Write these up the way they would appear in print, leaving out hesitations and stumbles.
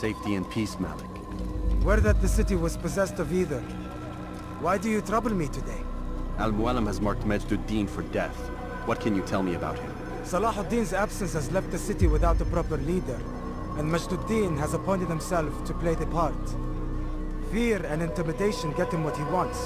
Safety and peace, Malik. Word that the city was possessed of either. Why do you trouble me today? Al-Mualim has marked Majd-ud-Din for death. What can you tell me about him? Salah ad-Din's absence has left the city without a proper leader, and Majd-ud-Din has appointed himself to play the part. Fear and intimidation get him what he wants.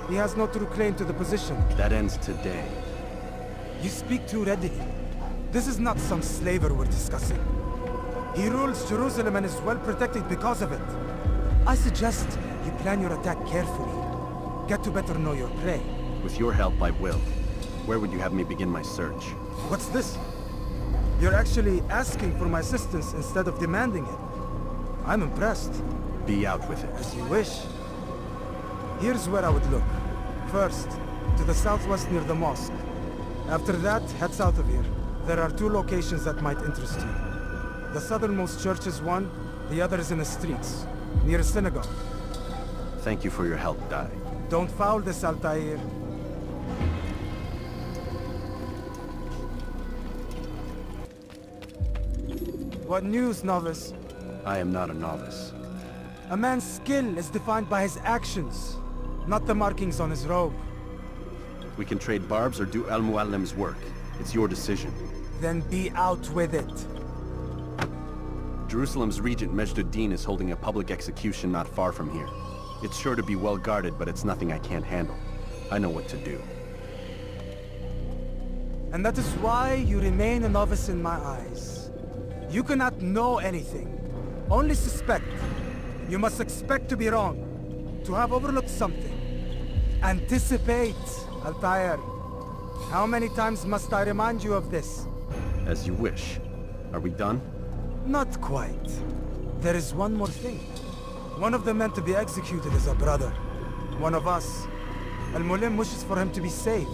He has no true claim to the position. That ends today. You speak too readily. This is not some slaver we're discussing. He rules Jerusalem and is well protected because of it. I suggest you plan your attack carefully. Get to better know your prey. With your help, I will. Where would you have me begin my search? What's this? You're actually asking for my assistance instead of demanding it. I'm impressed. Be out with it. As you wish. Here's where I would look. First, to the southwest near the mosque. After that, head south of here. There are 2 locations that might interest you. The southernmost church is one, the other is in the streets, near a synagogue. Thank you for your help, Dai. Don't foul this, Altair. What news, novice? I am not a novice. A man's skill is defined by his actions, not the markings on his robe. We can trade barbs or do Al-Mualim's work. It's your decision. Then be out with it. Jerusalem's regent Majd-ud-Din is holding a public execution not far from here. It's sure to be well guarded, but it's nothing I can't handle. I know what to do. And that is why you remain a novice in my eyes. You cannot know anything, only suspect. You must expect to be wrong, to have overlooked something. Anticipate, Altair. How many times must I remind you of this? As you wish. Are we done? Not quite. There is one more thing. One of the men to be executed is a brother. One of us. Al-Mualim wishes for him to be saved.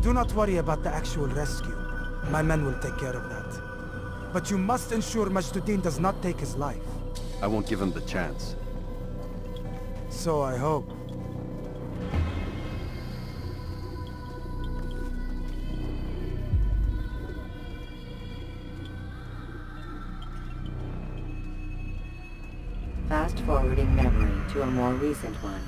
Do not worry about the actual rescue. My men will take care of that. But you must ensure Majd-ud-Din does not take his life. I won't give him the chance. So I hope. Fast-forwarding memory to a more recent one.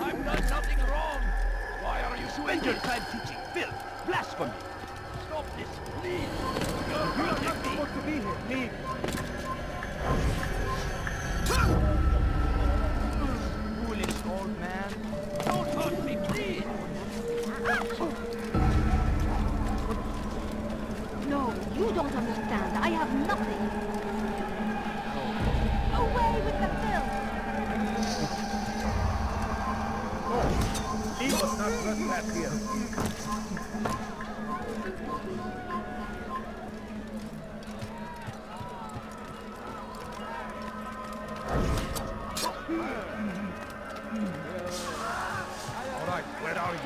I've done nothing wrong. Why are you spending your time teaching filth, blasphemy? Stop this, please. You're not supposed to be here. Leave. Foolish old man. Don't hurt me, please. No, you don't understand. I have nothing. Away with the filth! He was not trespass here. All right, where are you?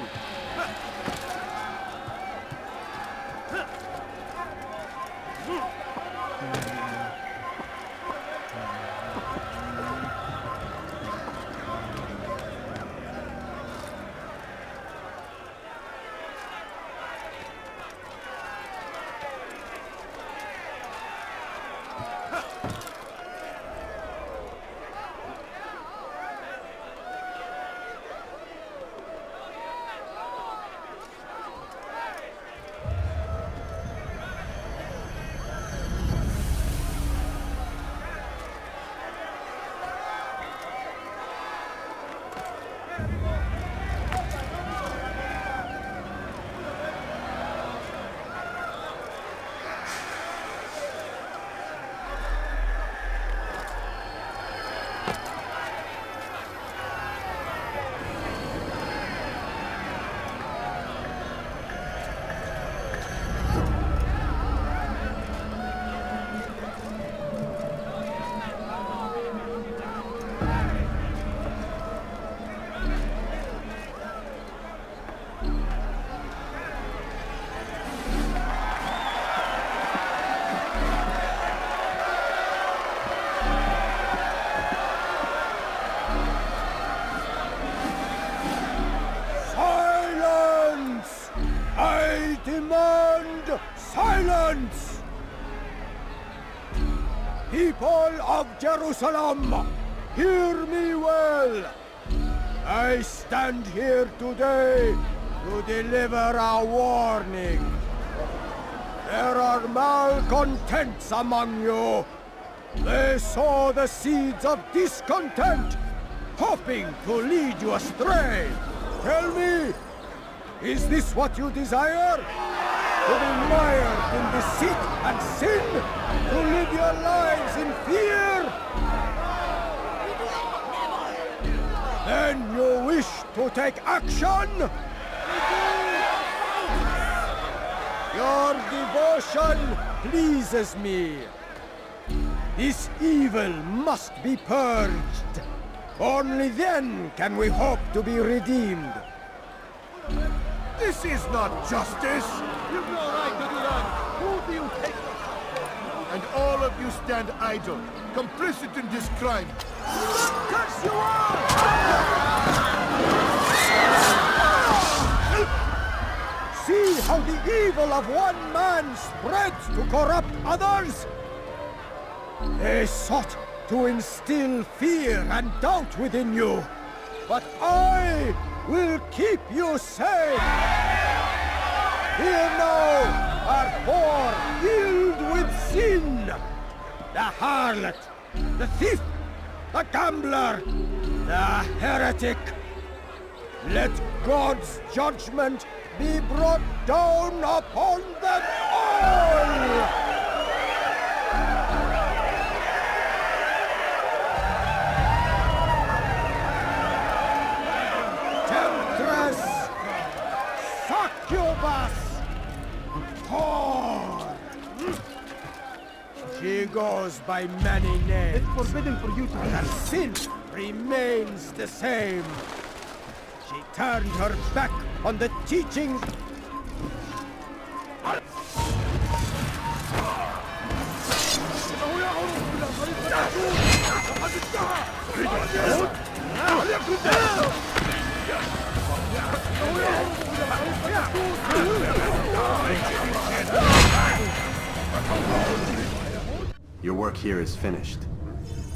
demand silence! People of Jerusalem, hear me well! I stand here today to deliver a warning. There are malcontents among you. They sow the seeds of discontent, hoping to lead you astray. Tell me, is this what you desire? To be mired in deceit and sin? To live your lives in fear? Then you wish to take action? Your devotion pleases me. This evil must be purged. Only then can we hope to be redeemed. This is not justice! You've no right to do that! Who do you take? And all of you stand idle, complicit in this crime. Curse you all! See how the evil of one man spreads to corrupt others? They sought to instill fear and doubt within you, but I will keep you safe. Here now are four filled with sin. The harlot, the thief, the gambler, the heretic. Let God's judgment be brought down upon them all! She goes by many names. It's forbidden for you to be Her sin remains the same. She turned her back on the teachings. Your work here is finished.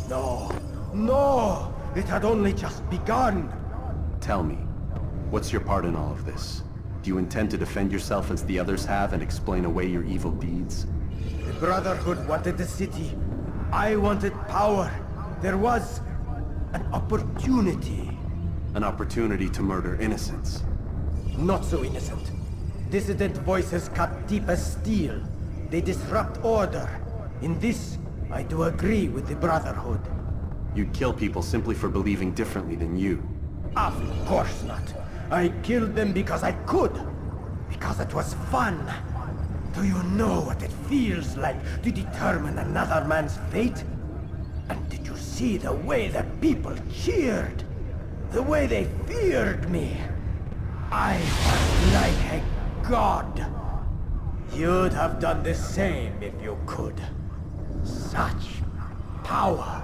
No, no! It had only just begun. Tell me, what's your part in all of this? Do you intend to defend yourself as the others have and explain away your evil deeds? The Brotherhood wanted the city. I wanted power. There was an opportunity. An opportunity to murder innocents. Not so innocent. Dissident voices cut deep as steel. They disrupt order. In this, I do agree with the Brotherhood. You'd kill people simply for believing differently than you. Of course not. I killed them because I could. Because it was fun. Do you know what it feels like to determine another man's fate? And did you see the way the people cheered? The way they feared me? I was like a god. You'd have done the same if you could. Such power.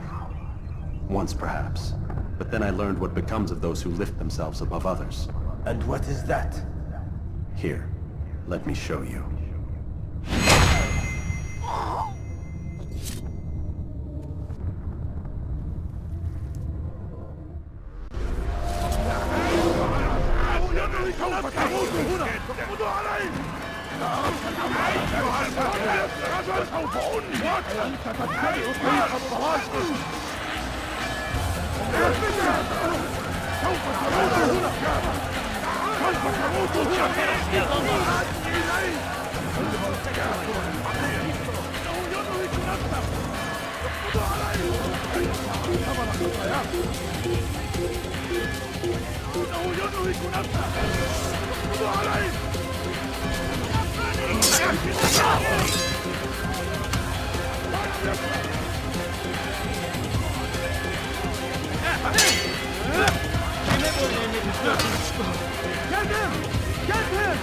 Once perhaps. But then I learned what becomes of those who lift themselves above others. And what is that? Here, let me show you. Get him! Get him!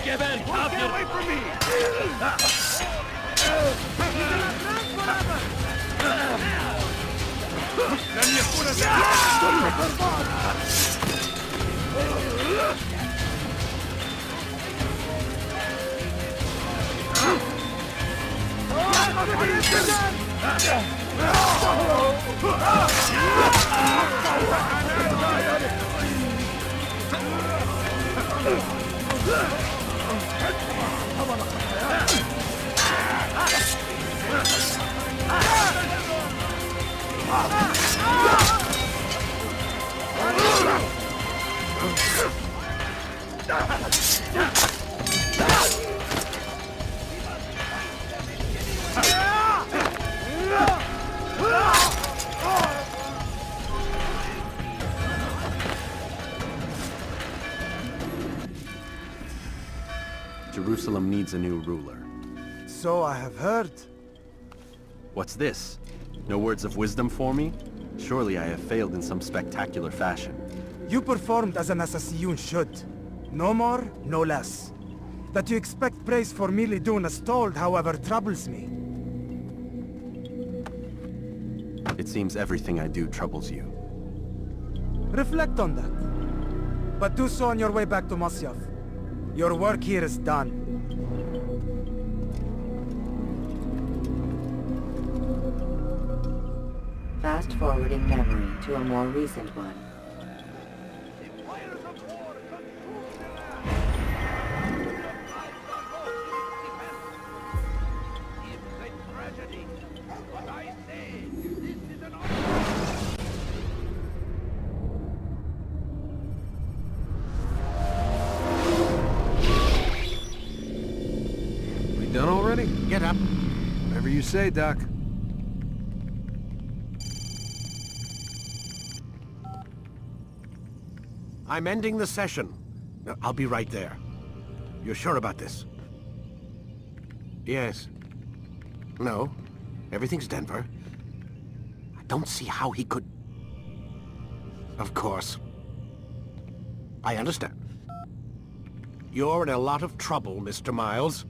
Get away from me! لن يكون Jerusalem needs a new ruler. So I have heard. What's this? No words of wisdom for me? Surely I have failed in some spectacular fashion. You performed as an assassin should. No more, no less. That you expect praise for merely doing as told, however, troubles me. It seems everything I do troubles you. Reflect on that. But do so on your way back to Masyaf. Your work here is done. Fast forwarding memory to a more recent one. We done already? Get up. Whatever you say, Doc. I'm ending the session. I'll be right there. You're sure about this? Yes. No. Everything's Denver. I don't see how he could... Of course. I understand. You're in a lot of trouble, Mr. Miles.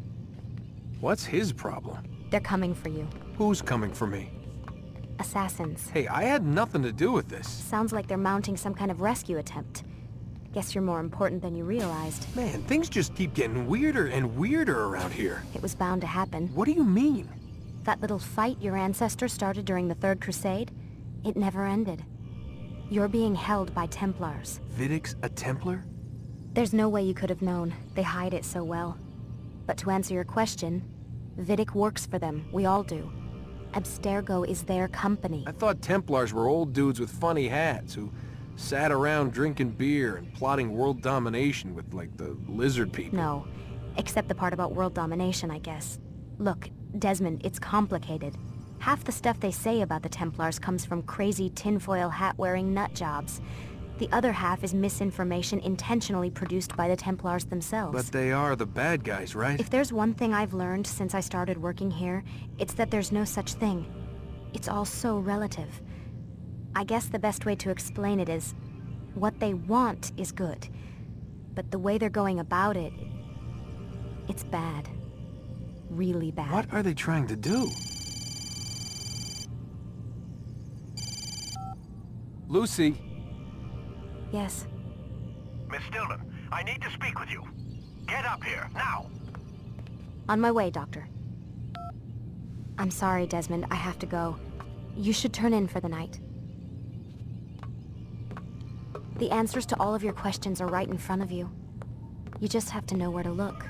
What's his problem? They're coming for you. Who's coming for me? Assassins. Hey, I had nothing to do with this. Sounds like they're mounting some kind of rescue attempt. Guess you're more important than you realized. Man, things just keep getting weirder and weirder around here. It was bound to happen. What do you mean? That little fight your ancestors started during the Third Crusade, it never ended. You're being held by Templars. Vidic's a Templar? There's no way you could have known. They hide it so well. But to answer your question, Vidic works for them. We all do. Abstergo is their company. I thought Templars were old dudes with funny hats who sat around drinking beer and plotting world domination with, like, the lizard people. No. Except the part about world domination, I guess. Look, Desmond, it's complicated. Half the stuff they say about the Templars comes from crazy tinfoil hat-wearing nutjobs. The other half is misinformation intentionally produced by the Templars themselves. But they are the bad guys, right? If there's one thing I've learned since I started working here, it's that there's no such thing. It's all so relative. I guess the best way to explain it is, what they want is good. But the way they're going about it, it's bad. Really bad. What are they trying to do? Lucy? Yes. Miss Stillman, I need to speak with you. Get up here, now! On my way, Doctor. I'm sorry, Desmond. I have to go. You should turn in for the night. The answers to all of your questions are right in front of you. You just have to know where to look.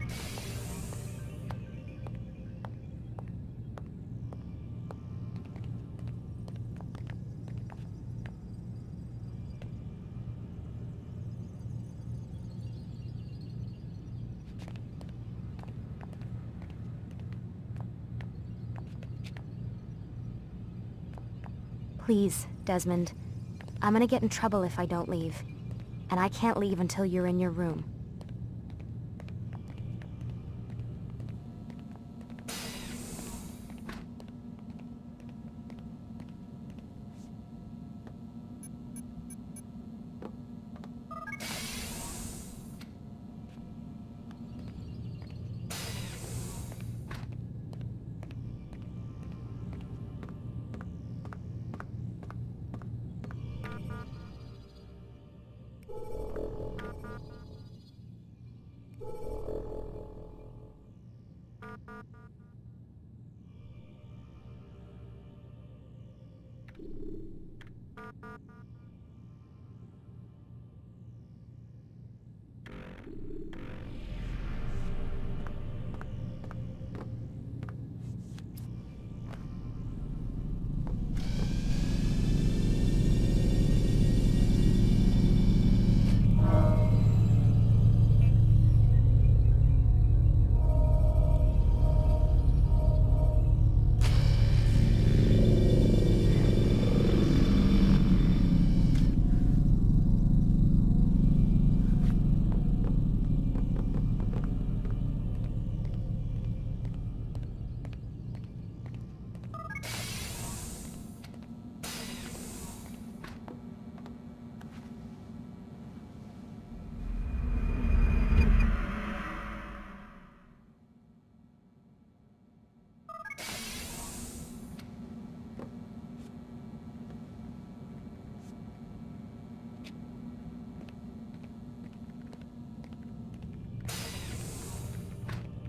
Please, Desmond. I'm gonna get in trouble if I don't leave. And I can't leave until you're in your room.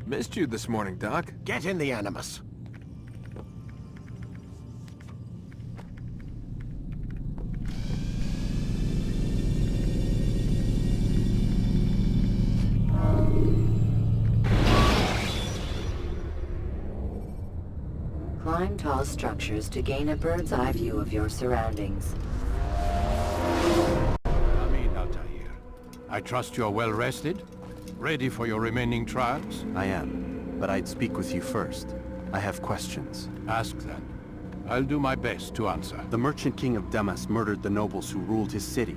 Missed you this morning, Doc. Get in the Animus. Climb tall structures to gain a bird's eye view of your surroundings. Amin, Altair. I trust you're well rested? Ready for your remaining trials? I am, but I'd speak with you first. I have questions. Ask then. I'll do my best to answer. The merchant king of Damas murdered the nobles who ruled his city.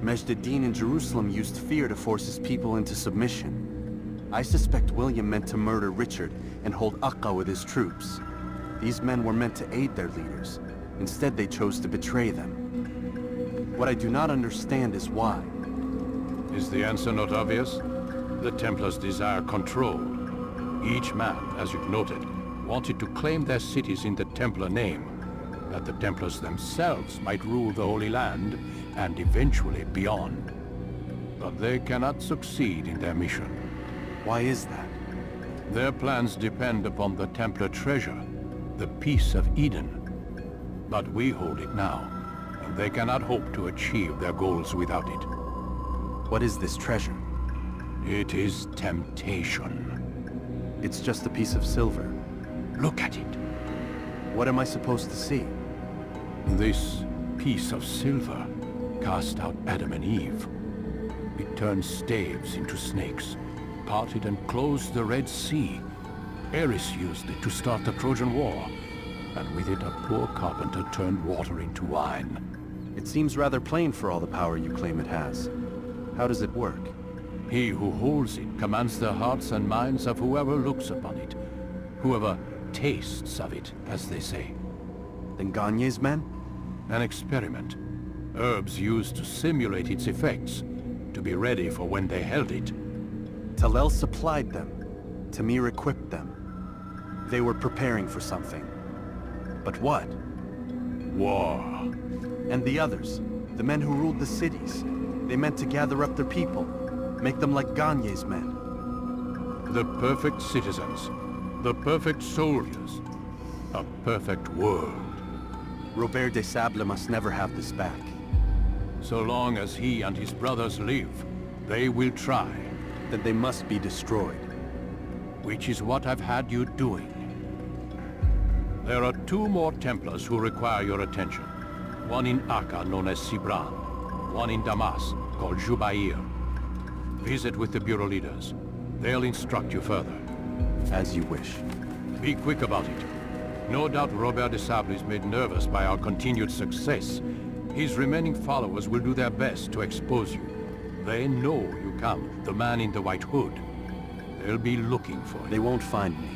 Majd ad-Din in Jerusalem used fear to force his people into submission. I suspect William meant to murder Richard and hold Akka with his troops. These men were meant to aid their leaders. Instead, they chose to betray them. What I do not understand is why. Is the answer not obvious? The Templars desire control. Each man, as you've noted, wanted to claim their cities in the Templar name, that the Templars themselves might rule the Holy Land, and eventually beyond. But they cannot succeed in their mission. Why is that? Their plans depend upon the Templar treasure, the Peace of Eden. But we hold it now, and they cannot hope to achieve their goals without it. What is this treasure? It is temptation. It's just a piece of silver. Look at it. What am I supposed to see? This piece of silver cast out Adam and Eve. It turned staves into snakes, parted and closed the Red Sea. Eris used it to start the Trojan War, and with it a poor carpenter turned water into wine. It seems rather plain for all the power you claim it has. How does it work? He who holds it commands the hearts and minds of whoever looks upon it, whoever tastes of it, as they say. Then Gagne's men? An experiment. Herbs used to simulate its effects, to be ready for when they held it. Talel supplied them. Tamir equipped them. They were preparing for something. But what? War. And the others, the men who ruled the cities, they meant to gather up their people, make them like Gagne's men. The perfect citizens, the perfect soldiers, a perfect world. Robert de Sable must never have this back. So long as he and his brothers live, they will try. Then they must be destroyed. Which is what I've had you doing. There are 2 more Templars who require your attention. One in Akka, known as Sibran. One in Damas, called Jubair. Visit with the Bureau leaders. They'll instruct you further. As you wish. Be quick about it. No doubt Robert de Sable is made nervous by our continued success. His remaining followers will do their best to expose you. They know you come, the man in the white hood. They'll be looking for you. They won't find me.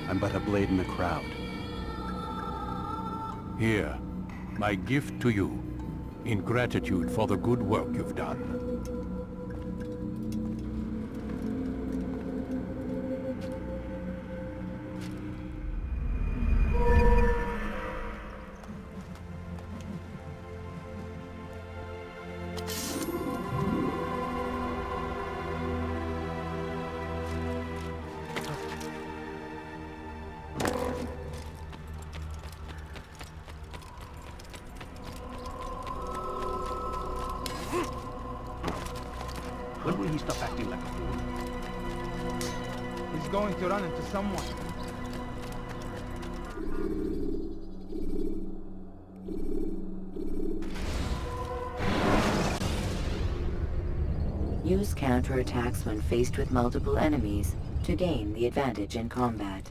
I'm but a blade in the crowd. Here, my gift to you, in gratitude for the good work you've done. will he stop acting like a fool? He's going to run into someone. Use counterattacks when faced with multiple enemies to gain the advantage in combat.